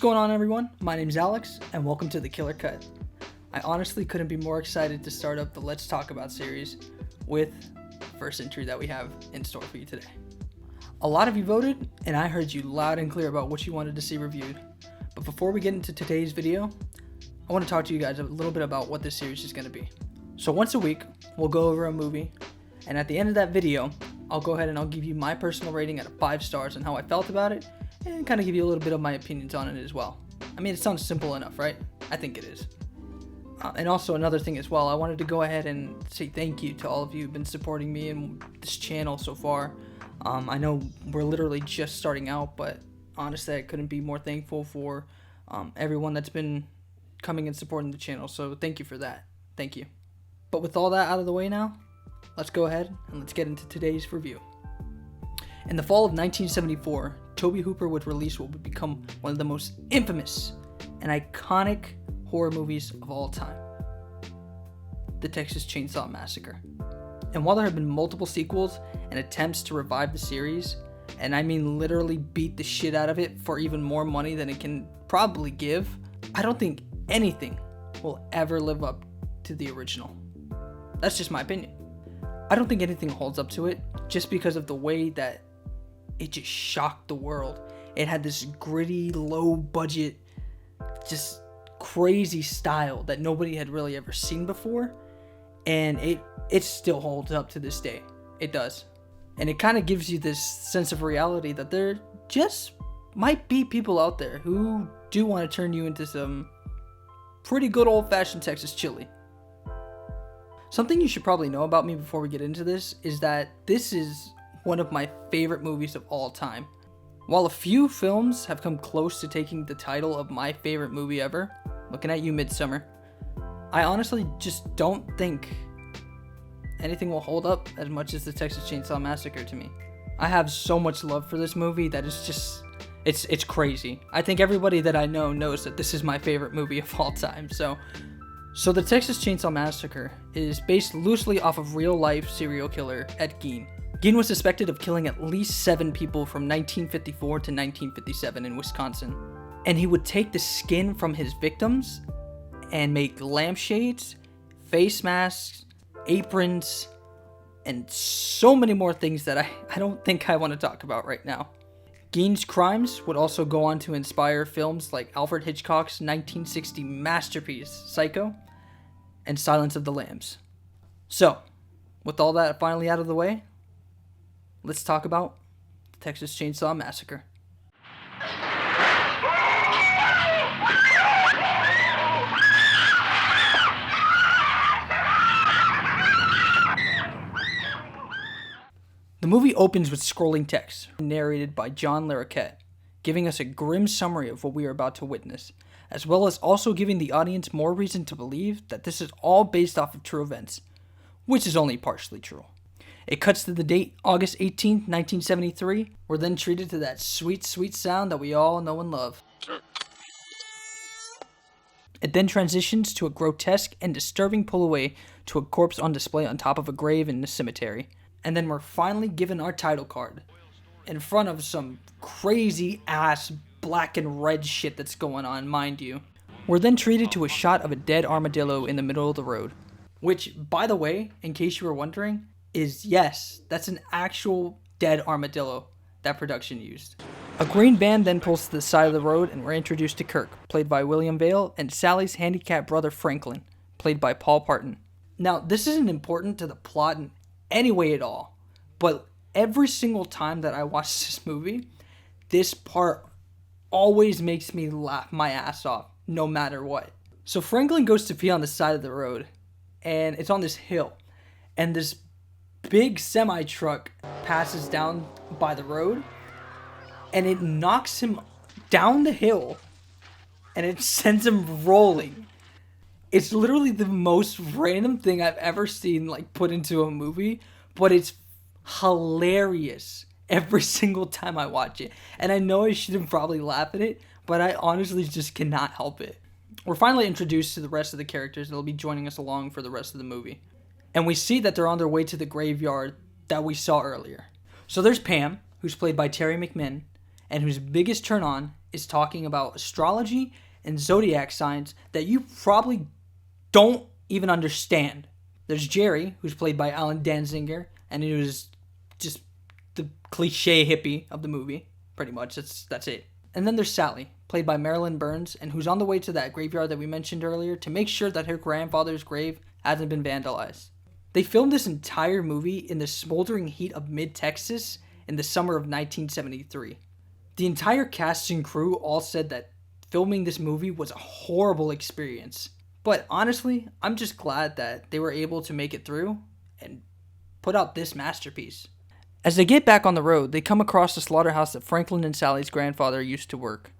going on, everyone? My name's Alex, and welcome to The Killer Cut. I honestly couldn't be more excited to start up the Let's Talk About series with the first entry that we have in store for you today. A lot of you voted, and I heard you loud and clear about what you wanted to see reviewed. But before we get into today's video, I want to talk to you guys a little bit about what this series is going to be. So once a week, we'll go over a movie, and at the end of that video, I'll go ahead and I'll give you my personal rating out of 5 stars and how I felt about it, and kind of give you a little bit of my opinions on it as well. I mean, it sounds simple enough, right? I think it is. And also another thing as well, I wanted to go ahead and say thank you to all of you who've been supporting me and this channel so far. I know we're literally just starting out, but honestly, I couldn't be more thankful for everyone that's been coming and supporting the channel. So thank you for that. Thank you. But with all that out of the way now, let's go ahead and let's get into today's review. In the fall of 1974, Tobe Hooper would release what would become one of the most infamous and iconic horror movies of all time, the Texas Chainsaw Massacre. And while there have been multiple sequels and attempts to revive the series, and I mean literally beat the shit out of it for even more money than it can probably give, I don't think anything will ever live up to the original. That's just my opinion. I don't think anything holds up to it just because of the way that it just shocked the world. It had this gritty, low budget, just crazy style that nobody had really ever seen before, and it still holds up to this day. It does. And it kind of gives you this sense of reality that there just might be people out there who do want to turn you into some pretty good old-fashioned Texas chili. Something you should probably know about me before we get into this is that this is one of my favorite movies of all time. While a few films have come close to taking the title of my favorite movie ever, looking at you, Midsommar, I honestly just don't think anything will hold up as much as the Texas Chainsaw Massacre to me. I have so much love for this movie that it's just, it's crazy. I think everybody that I know knows that this is my favorite movie of all time. So the Texas Chainsaw Massacre is based loosely off of real-life serial killer Ed Gein. Gein was suspected of killing at least 7 people from 1954 to 1957 in Wisconsin. And he would take the skin from his victims and make lampshades, face masks, aprons, and so many more things that I don't think I want to talk about right now. Gein's crimes would also go on to inspire films like Alfred Hitchcock's 1960 masterpiece, Psycho, and Silence of the Lambs. So, with all that finally out of the way, let's talk about the Texas Chainsaw Massacre. The movie opens with scrolling text, narrated by John Larroquette, giving us a grim summary of what we are about to witness, as well as also giving the audience more reason to believe that this is all based off of true events, which is only partially true. It cuts to the date, August 18th, 1973. We're then treated to that sweet, sweet sound that we all know and love. It then transitions to a grotesque and disturbing pull away to a corpse on display on top of a grave in the cemetery. And then we're finally given our title card in front of some crazy ass black and red shit that's going on, mind you. We're then treated to a shot of a dead armadillo in the middle of the road. Which, by the way, in case you were wondering, is yes, that's an actual dead armadillo that production used. A green van then pulls to the side of the road and we're introduced to Kirk, played by William Vale, and Sally's handicapped brother Franklin, played by Paul Parton. Now, this isn't important to the plot in any way at all, but every single time that I watch this movie, this part always makes me laugh my ass off, no matter what. So Franklin goes to pee on the side of the road, and it's on this hill, and this big semi-truck passes down by the road, and it knocks him down the hill, and it sends him rolling. It's literally the most random thing I've ever seen, like, put into a movie, but it's hilarious every single time I watch it. And I know I shouldn't probably laugh at it, but I honestly just cannot help it. We're finally introduced to the rest of the characters that'll be joining us along for the rest of the movie. And we see that they're on their way to the graveyard that we saw earlier. So there's Pam, who's played by Terry McMinn, and whose biggest turn on is talking about astrology and zodiac signs that you probably don't even understand. There's Jerry, who's played by Alan Danziger, and he was just the cliche hippie of the movie, pretty much. That's it. And then there's Sally, played by Marilyn Burns, and who's on the way to that graveyard that we mentioned earlier to make sure that her grandfather's grave hasn't been vandalized. They filmed this entire movie in the smoldering heat of mid-Texas in the summer of 1973. The entire cast and crew all said that filming this movie was a horrible experience. But honestly, I'm just glad that they were able to make it through and put out this masterpiece. As they get back on the road, they come across the slaughterhouse that Franklin and Sally's grandfather used to work.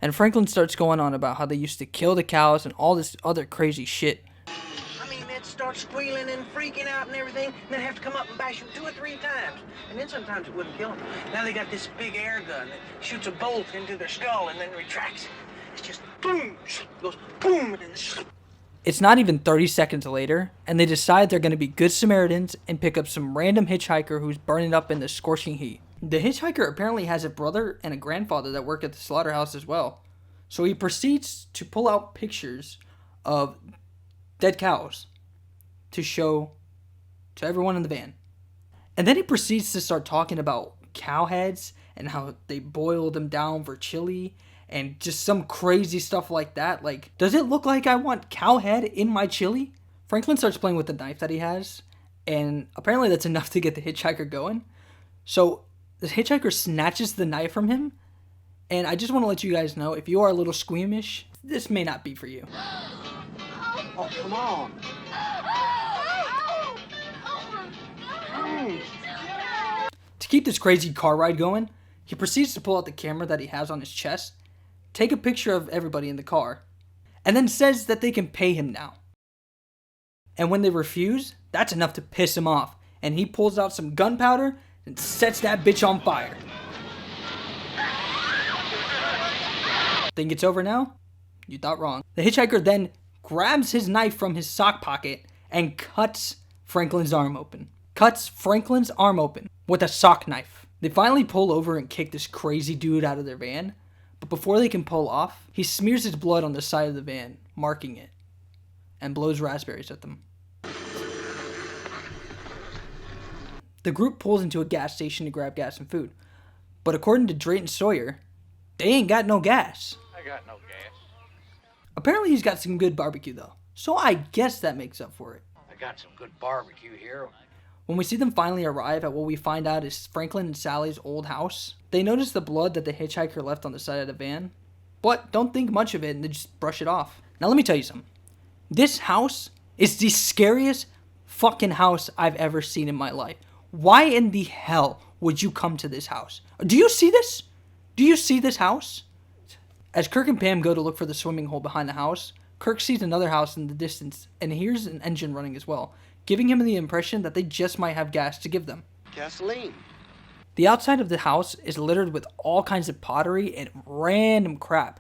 And Franklin starts going on about how they used to kill the cows and all this other crazy shit. I mean, they'd start squealing and freaking out and everything, and then have to come up and bash them 2 or 3 times. And then sometimes it wouldn't kill them. Now they got this big air gun that shoots a bolt into their skull and then retracts it. It's just boom, goes boom, and then It's not even 30 seconds later, and they decide they're going to be good Samaritans and pick up some random hitchhiker who's burning up in the scorching heat. The hitchhiker apparently has a brother and a grandfather that work at the slaughterhouse as well. So he proceeds to pull out pictures of dead cows to show to everyone in the van. And then he proceeds to start talking about cow heads and how they boil them down for chili and just some crazy stuff like that. Like, does it look like I want cow head in my chili? Franklin starts playing with the knife that he has, and apparently that's enough to get the hitchhiker going. So the hitchhiker snatches the knife from him, and I just want to let you guys know, if you are a little squeamish, this may not be for you. oh, come on. To keep this crazy car ride going, he proceeds to pull out the camera that he has on his chest, take a picture of everybody in the car, and then says that they can pay him now. And when they refuse, that's enough to piss him off, and he pulls out some gunpowder and sets that bitch on fire. Think it's over now? You thought wrong. The hitchhiker then grabs his knife from his sock pocket and cuts Franklin's arm open. With a sock knife. They finally pull over and kick this crazy dude out of their van. But before they can pull off, he smears his blood on the side of the van, marking it, and blows raspberries at them. The group pulls into a gas station to grab gas and food. But according to Drayton Sawyer, they ain't got no gas. I got no gas. Apparently he's got some good barbecue though, so I guess that makes up for it. I got some good barbecue here. When we see them finally arrive at what we find out is Franklin and Sally's old house, they notice the blood that the hitchhiker left on the side of the van, but don't think much of it and they just brush it off. Now let me tell you something. This house is the scariest fucking house I've ever seen in my life. Why in the hell would you come to this house? Do you see this? Do you see this house? As Kirk and Pam go to look for the swimming hole behind the house, Kirk sees another house in the distance and hears an engine running as well, giving him the impression that they just might have gas to give them. Gasoline. The outside of the house is littered with all kinds of pottery and random crap.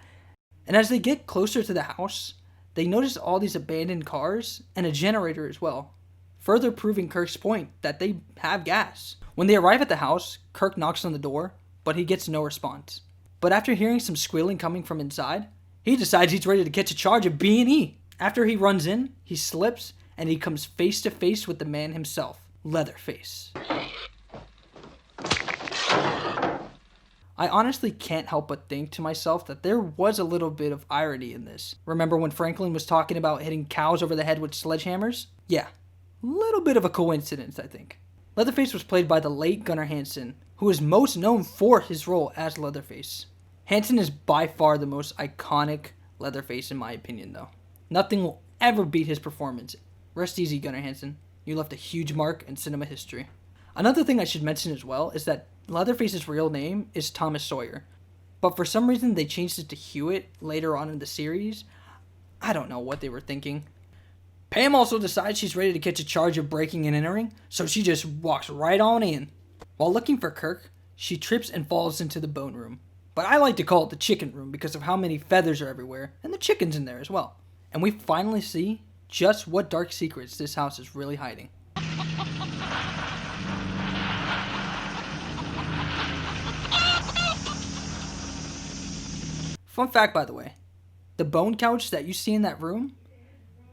And as they get closer to the house, they notice all these abandoned cars and a generator as well, further proving Kirk's point that they have gas. When they arrive at the house, Kirk knocks on the door, but he gets no response. But after hearing some squealing coming from inside, he decides he's ready to catch a charge of B&E. After he runs in, he slips and he comes face to face with the man himself, Leatherface. I honestly can't help but think to myself that there was a little bit of irony in this. Remember when Franklin was talking about hitting cows over the head with sledgehammers? Yeah, little bit of a coincidence, I think. Leatherface was played by the late Gunnar Hansen, who is most known for his role as Leatherface. Hansen is by far the most iconic Leatherface in my opinion though. Nothing will ever beat his performance. Rest easy, Gunnar Hansen. You left a huge mark in cinema history. Another thing I should mention as well is that Leatherface's real name is Thomas Sawyer, but for some reason they changed it to Hewitt later on in the series. I don't know what they were thinking. Pam also decides she's ready to catch a charge of breaking and entering, so she just walks right on in. While looking for Kirk, she trips and falls into the bone room. But I like to call it the chicken room because of how many feathers are everywhere, and the chicken's in there as well. And we finally see just what dark secrets this house is really hiding. Fun fact, by the way, the bone couch that you see in that room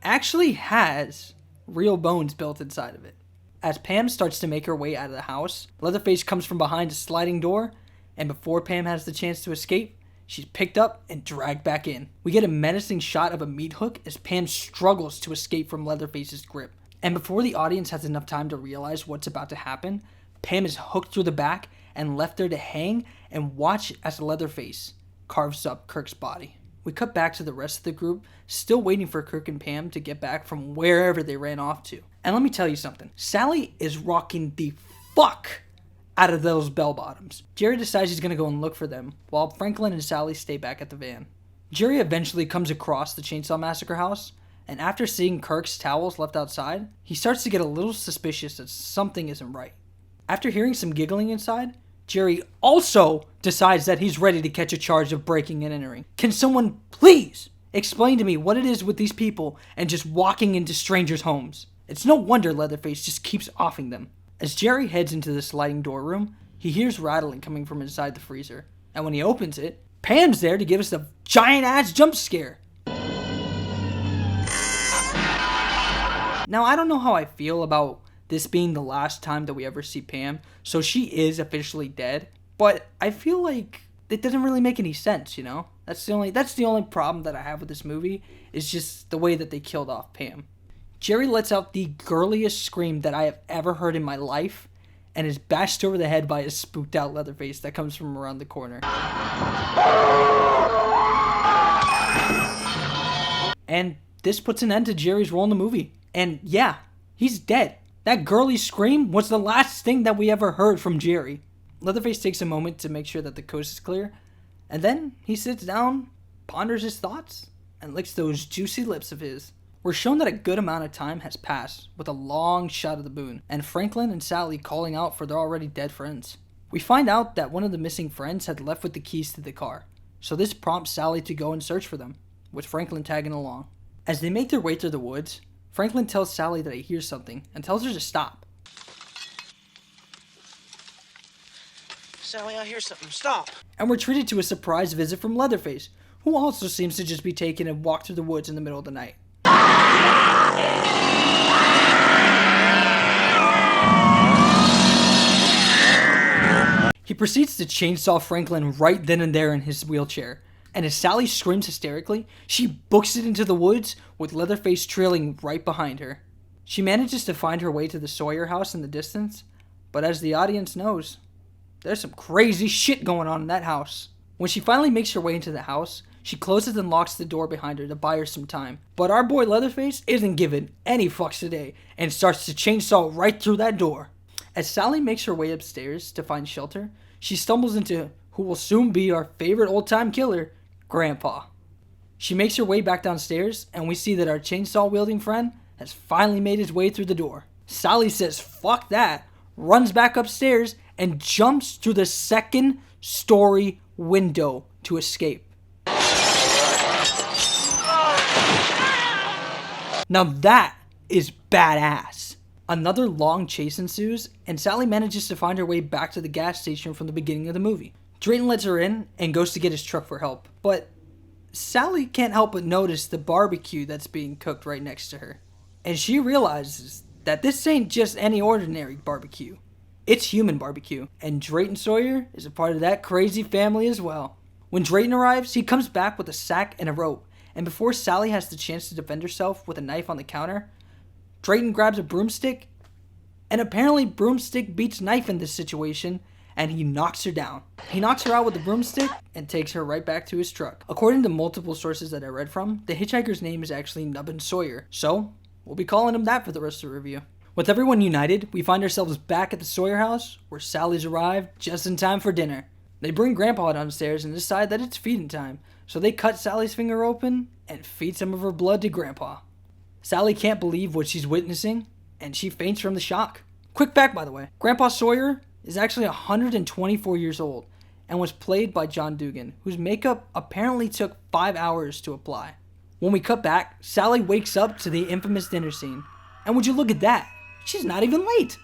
actually has real bones built inside of it. As Pam starts to make her way out of the house, Leatherface comes from behind a sliding door, and before Pam has the chance to escape, she's picked up and dragged back in. We get a menacing shot of a meat hook as Pam struggles to escape from Leatherface's grip. And before the audience has enough time to realize what's about to happen, Pam is hooked through the back and left there to hang and watch as Leatherface carves up Kirk's body. We cut back to the rest of the group, still waiting for Kirk and Pam to get back from wherever they ran off to. And let me tell you something, Sally is rocking the fuck out of those bell bottoms. Jerry decides he's gonna go and look for them, while Franklin and Sally stay back at the van. Jerry eventually comes across the Chainsaw Massacre house, and after seeing Kirk's towels left outside, he starts to get a little suspicious that something isn't right. After hearing some giggling inside, Jerry also decides that he's ready to catch a charge of breaking and entering. Can someone please explain to me what it is with these people and just walking into strangers' homes? It's no wonder Leatherface just keeps offing them. As Jerry heads into the sliding door room, he hears rattling coming from inside the freezer. And when he opens it, Pam's there to give us a giant-ass jump scare. Now, I don't know how I feel about this being the last time that we ever see Pam, so she is officially dead, but I feel like it doesn't really make any sense, you know? That's the only problem that I have with this movie, is just the way that they killed off Pam. Jerry lets out the girliest scream that I have ever heard in my life, and is bashed over the head by a spooked out Leatherface that comes from around the corner. And this puts an end to Jerry's role in the movie. And yeah, he's dead. That girly scream was the last thing that we ever heard from Jerry. Leatherface takes a moment to make sure that the coast is clear, and then he sits down, ponders his thoughts, and licks those juicy lips of his. We're shown that a good amount of time has passed, with a long shot of the moon, and Franklin and Sally calling out for their already dead friends. We find out that one of the missing friends had left with the keys to the car, so this prompts Sally to go and search for them, with Franklin tagging along. As they make their way through the woods, Franklin tells Sally that he hears something, and tells her to stop. Sally, I hear something. Stop. And we're treated to a surprise visit from Leatherface, who also seems to just be taking a walk through the woods in the middle of the night. He proceeds to chainsaw Franklin right then and there in his wheelchair, and as Sally screams hysterically, she books it into the woods with Leatherface trailing right behind her. She manages to find her way to the Sawyer house in the distance, but as the audience knows, there's some crazy shit going on in that house. When she finally makes her way into the house, she closes and locks the door behind her to buy her some time. But our boy Leatherface isn't giving any fucks today and starts to chainsaw right through that door. As Sally makes her way upstairs to find shelter, she stumbles into who will soon be our favorite old-time killer, Grandpa. She makes her way back downstairs, and we see that our chainsaw-wielding friend has finally made his way through the door. Sally says fuck that, runs back upstairs, and jumps through the second-story window to escape. Now that is badass. Another long chase ensues, and Sally manages to find her way back to the gas station from the beginning of the movie. Drayton lets her in and goes to get his truck for help, but Sally can't help but notice the barbecue that's being cooked right next to her. And she realizes that this ain't just any ordinary barbecue. It's human barbecue, and Drayton Sawyer is a part of that crazy family as well. When Drayton arrives, he comes back with a sack and a rope, and before Sally has the chance to defend herself with a knife on the counter, Drayton grabs a broomstick, and apparently broomstick beats knife in this situation, and he knocks her down. He knocks her out with the broomstick and takes her right back to his truck. According to multiple sources that I read from, the hitchhiker's name is actually Nubbin Sawyer, so we'll be calling him that for the rest of the review. With everyone united, we find ourselves back at the Sawyer house, where Sally's arrived just in time for dinner. They bring Grandpa downstairs and decide that it's feeding time, so they cut Sally's finger open and feed some of her blood to Grandpa. Sally can't believe what she's witnessing, and she faints from the shock. Quick fact, by the way, Grandpa Sawyer is actually 124 years old and was played by John Dugan, whose makeup apparently took 5 hours to apply. When we cut back, Sally wakes up to the infamous dinner scene. And would you look at that? She's not even late.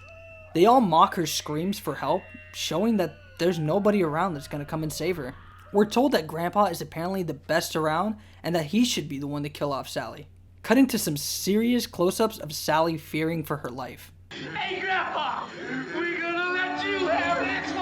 They all mock her screams for help, showing that there's nobody around that's going to come and save her. We're told that Grandpa is apparently the best around and that he should be the one to kill off Sally, cutting to some serious close-ups of Sally fearing for her life. Hey, Grandpa! We're gonna let you have this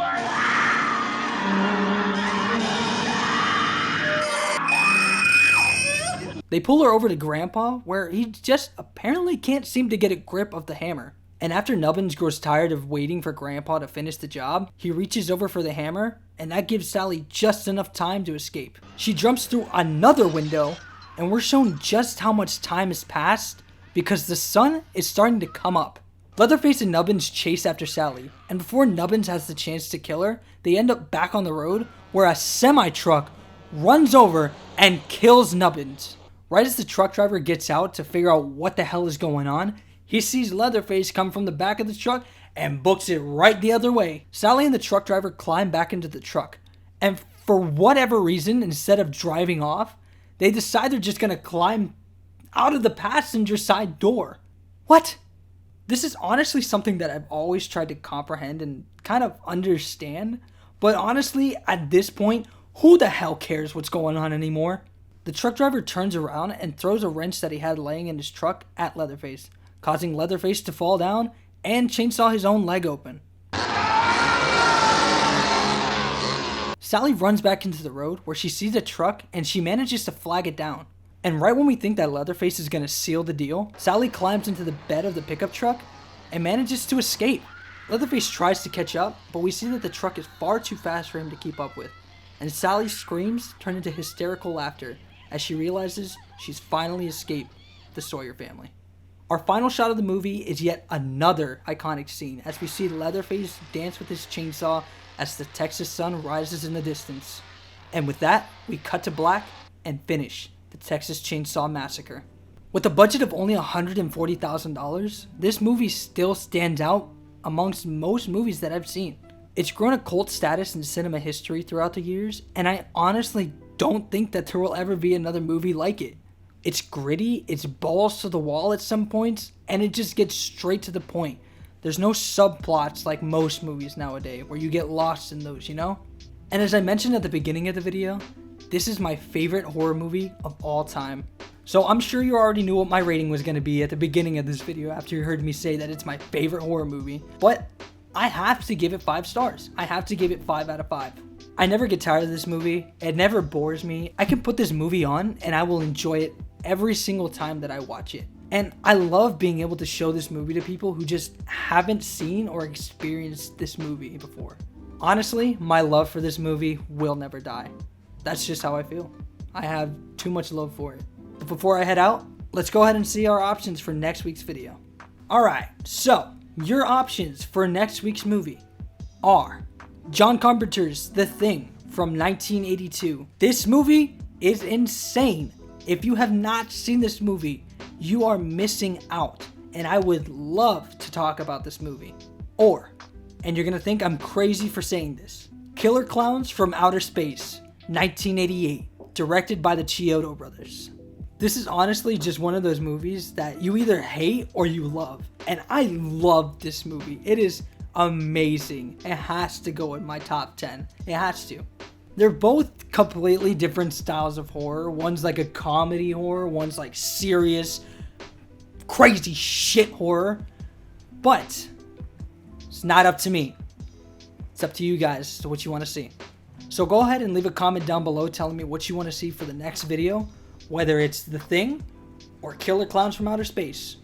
one! They pull her over to Grandpa, where he just apparently can't seem to get a grip of the hammer. And after Nubbins grows tired of waiting for Grandpa to finish the job, he reaches over for the hammer, and that gives Sally just enough time to escape. She jumps through another window, and we're shown just how much time has passed because the sun is starting to come up. Leatherface and Nubbins chase after Sally, and before Nubbins has the chance to kill her, they end up back on the road where a semi-truck runs over and kills Nubbins. Right as the truck driver gets out to figure out what the hell is going on, he sees Leatherface come from the back of the truck and books it right the other way. Sally and the truck driver climb back into the truck, and for whatever reason, instead of driving off, they decide they're just gonna climb out of the passenger side door. What? This is honestly something that I've always tried to comprehend and kind of understand, but honestly, at this point, who the hell cares what's going on anymore? The truck driver turns around and throws a wrench that he had laying in his truck at Leatherface, causing Leatherface to fall down and chainsaw his own leg open. Sally runs back into the road where she sees a truck and she manages to flag it down. And right when we think that Leatherface is going to seal the deal, Sally climbs into the bed of the pickup truck and manages to escape. Leatherface tries to catch up, but we see that the truck is far too fast for him to keep up with. And Sally's screams turn into hysterical laughter as she realizes she's finally escaped the Sawyer family. Our final shot of the movie is yet another iconic scene as we see Leatherface dance with his chainsaw as the Texas sun rises in the distance. And with that, we cut to black and finish the Texas Chainsaw Massacre. With a budget of only $140,000, this movie still stands out amongst most movies that I've seen. It's grown a cult status in cinema history throughout the years, and I honestly don't think that there will ever be another movie like it. It's gritty, it's balls to the wall at some points, and it just gets straight to the point. There's no subplots like most movies nowadays where you get lost in those, you know? And as I mentioned at the beginning of the video, this is my favorite horror movie of all time. So I'm sure you already knew what my rating was going to be at the beginning of this video after you heard me say that it's my favorite horror movie. But I have to give it 5 stars. I have to give it 5 out of 5. I never get tired of this movie. It never bores me. I can put this movie on and I will enjoy it every single time that I watch it. And I love being able to show this movie to people who just haven't seen or experienced this movie before. Honestly, my love for this movie will never die. That's just how I feel. I have too much love for it. But before I head out, let's go ahead and see our options for next week's video. Alright, so your options for next week's movie are John Carpenter's The Thing from 1982. This movie is insane. If you have not seen this movie, you are missing out, and I would love to talk about this movie. Or, and you're gonna think I'm crazy for saying this, Killer Klowns from Outer Space, 1988, directed by the Chiodo brothers. This is honestly just one of those movies that you either hate or you love, and I love this movie. It is amazing. It has to go in my top 10. It has to. They're both completely different styles of horror. One's like a comedy horror, one's like serious, crazy shit horror. But it's not up to me. It's up to you guys as to what you want to see. So go ahead and leave a comment down below telling me what you want to see for the next video, whether it's The Thing or Killer Klowns from Outer Space.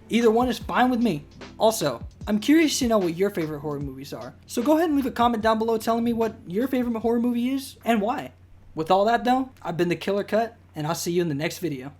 Either one is fine with me. Also, I'm curious to know what your favorite horror movies are. So go ahead and leave a comment down below telling me what your favorite horror movie is and why. With all that though, I've been the Killer Cut, and I'll see you in the next video.